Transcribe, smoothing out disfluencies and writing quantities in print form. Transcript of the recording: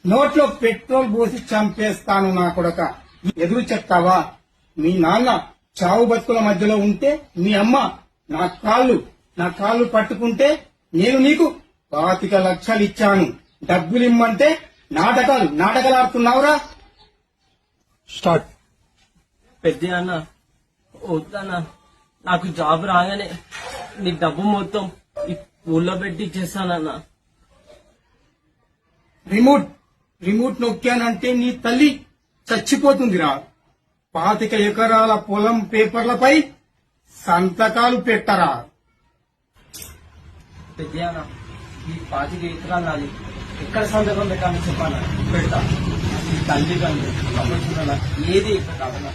నోట్లో పెట్రోల్ పోసి చంపేస్తాను నా కొడక. ఎదురు చెప్తావా? మీ నాన్న చావు బతుకుల మధ్యలో ఉంటే మీ అమ్మ నా కాళ్ళు పట్టుకుంటే నేను నీకు 25 లక్షలు ఇచ్చాను. డబ్బులిమ్మంటే నాటకాలు ఆడుతున్నావురా. స్టార్ట్. పెద్ద అన్న వద్దన్నా, నాకు జాబ్ రాగానే నీ డబ్బు మొత్తం ఈ ఊళ్ళో పెట్టి ఇచ్చేస్తానన్నా. రిమోట్ నొక్కానంటే నీ తల్లి చచ్చిపోతుందిరా. 25 ఎకరాల పొలం పేపర్లపై సంతకాలు పెట్టరా. పెద్ద అన్న, ఈ 25 ఎకరాలు నాది. ఎక్కడ సంతకం పెట్టాలని చెప్పాను, పెడతా. ఈ తల్లి కానీ ఏది ఇక్కడ కాదన్నా.